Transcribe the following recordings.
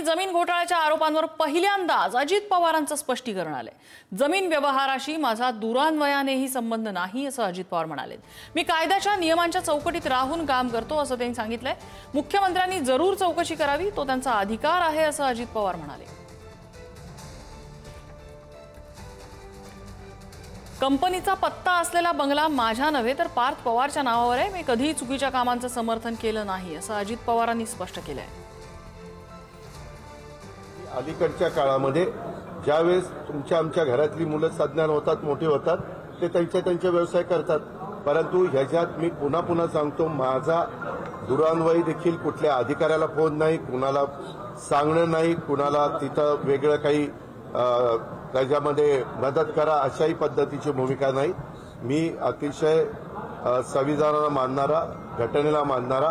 जमीन घोटाळ्याच्या आरोपांवर पहिल्यांदाच अजित पवारांचं स्पष्टीकरण आलंय। जमीन व्यवहाराशी माझा दुरान्वयानेही संबंध नाही असं अजित पवार म्हणाले। मी कायद्याच्या नियमांच्या चौकटीत राहून काम करतो असं त्यांनी सांगितलंय। मुख्यमंत्र्यांनी जरूर चौकशी करावी, तो त्यांचा अधिकार आहे असं अजित पवार म्हणाले। कंपनीचा पत्ता असलेला बंगला माझ्या नव्हे तर पार्थ पवारच्या नावावर आहे। मी कधीही चुकीच्या कामांचं समर्थन केलं नाही असं अजित पवारांनी स्पष्ट केलंय। अलीकडच्या काळामध्ये ज्यावेळेस आमच्या घरातली मुलं सज्ञान होतात, मोठे होतात, ते त्यांचे व्यवसाय करतात, परंतु ह्याच्यात मी पुन्हा पुन्हा सांगतो, माझा दुरान्वयी देखील कुठल्या अधिकाऱ्याला फोन नाही, कुणाला सांगणं नाही, कुणाला तिथं वेगळं काही त्याच्यामध्ये मदत करा अशाही पद्धतीची भूमिका नाही। मी अतिशय संविधानाला मानणारा, घटनेला मानणारा,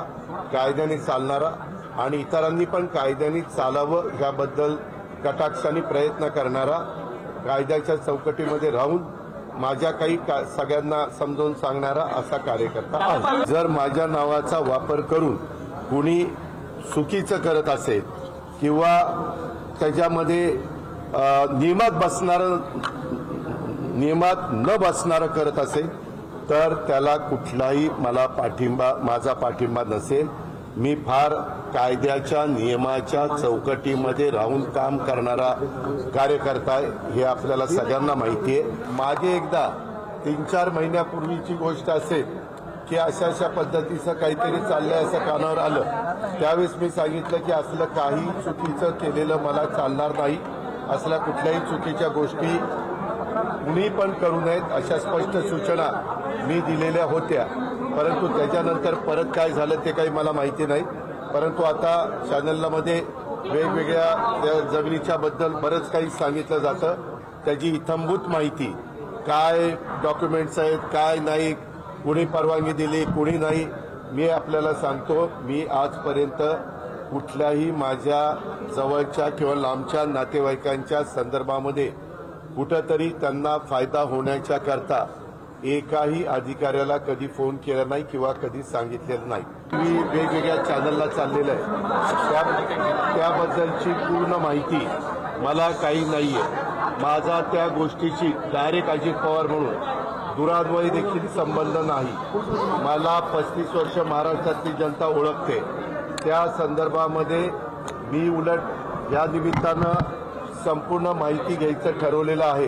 कायद्याने चालणारा आणि इतरांनी पण कायद्याने चालावं याबद्दल कटाक्षाने प्रयत्न करणारा, कायद्याच्या चौकटीमध्ये राहून माझ्या काही सगळ्यांना समजावून सांगणारा असा कार्यकर्ता आहे। जर माझ्या नावाचा वापर करून कुणी चुकीचं करत असेल किंवा त्याच्यामध्ये नियमात न बसणारं करत असेल तर त्याला कुठलाही माझा पाठिंबा नसेल। मी फार कायद्याच्या नियमाच्या चौकटीमध्ये राहून काम करणारा कार्यकर्ता आहे, हे आपल्याला सगळ्यांना माहिती आहे। मागे एकदा 3-4 महिन्यापूर्वीची गोष्ट असेल की अशा पद्धतीचं काहीतरी चाललंय असं कानावर आलं, त्यावेळेस मी सांगितलं की असलं काही चुकीचं केलेलं मला चालणार नाही, असल्या कुठल्याही चुकीच्या गोष्टी कुणी पण करू नयेत अशा स्पष्ट सूचना मी दिलेल्या होत्या। परंतु त्याच्यानंतर परत काय झालं ते काही मला माहिती नाही। परंतु आता चॅनलमध्ये वेगवेगळ्या जमिनीच्या बद्दल बरंच काही सांगितलं जातं, त्याची इत्थंभूत माहिती, काय डॉक्युमेंट्स आहेत, काय नाही, कुणी परवानगी दिली, कुणी नाही, मी आपल्याला सांगतो, मी आजपर्यंत कुठल्याही माझ्या जवळच्या किंवा लांबच्या नातेवाईकांच्या संदर्भामध्ये कुठंतरी त्यांना फायदा होण्याच्या करता एकाही अधिकाऱ्याला कधी फोन केला नाही किंवा कधी सांगितलेलं नाही। मी वेगवेगळ्या चॅनलला चाललेलं आहे, त्याबद्दलची पूर्ण माहिती मला काही नाहीये। माझा त्या गोष्टीची डायरेक्ट अजित पवार म्हणून दुरान्वयी देखील संबंध नाही। मला 35 वर्ष महाराष्ट्रातली जनता ओळखते, त्या संदर्भामध्ये मी उलट या निमित्तानं संपूर्ण माहिती घ्यायचं ठरवलेलं आहे।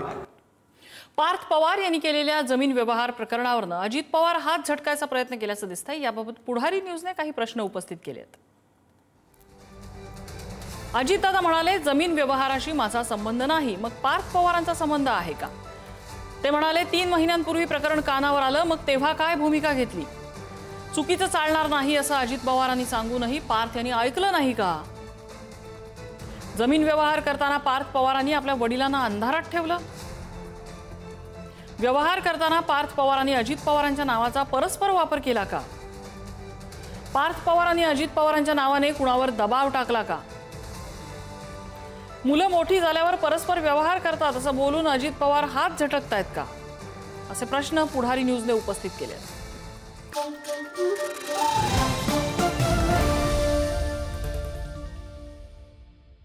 पार्थ पवार यांनी केलेल्या जमीन व्यवहार प्रकरणावरून अजित पवार हात झटकायचा प्रयत्न केल्याचं दिसतंय। याबाबत पुढारी न्यूजने काही प्रश्न उपस्थित केलेत। अजितदादा म्हणाले, जमीन व्यवहाराशी माझा संबंध नाही, मग पार्थ पवारांचा संबंध आहे का? ते म्हणाले, 3 महिन्यांपूर्वी प्रकरण कानावर आलं, मग तेव्हा काय भूमिका घेतली? चुकीचं चालणार नाही असं अजित पवारांनी सांगूनही पार्थ यांनी ऐकलं नाही का? जमीन व्यवहार करताना पार्थ पवारांनी आपल्या वडिलांना अंधारात ठेवलं? व्यवहार करताना पार्थ पवारांनी अजित पवारांच्या नावाचा परस्पर वापर केला का? पार्थ पवारांनी अजित पवारांच्या नावाने कुणावर दबाव टाकला का? मुलं मोठी झाल्यावर परस्पर व्यवहार करतात असं बोलून अजित पवार हात झटकतायत का? असे प्रश्न पुढारी न्यूजने उपस्थित केले।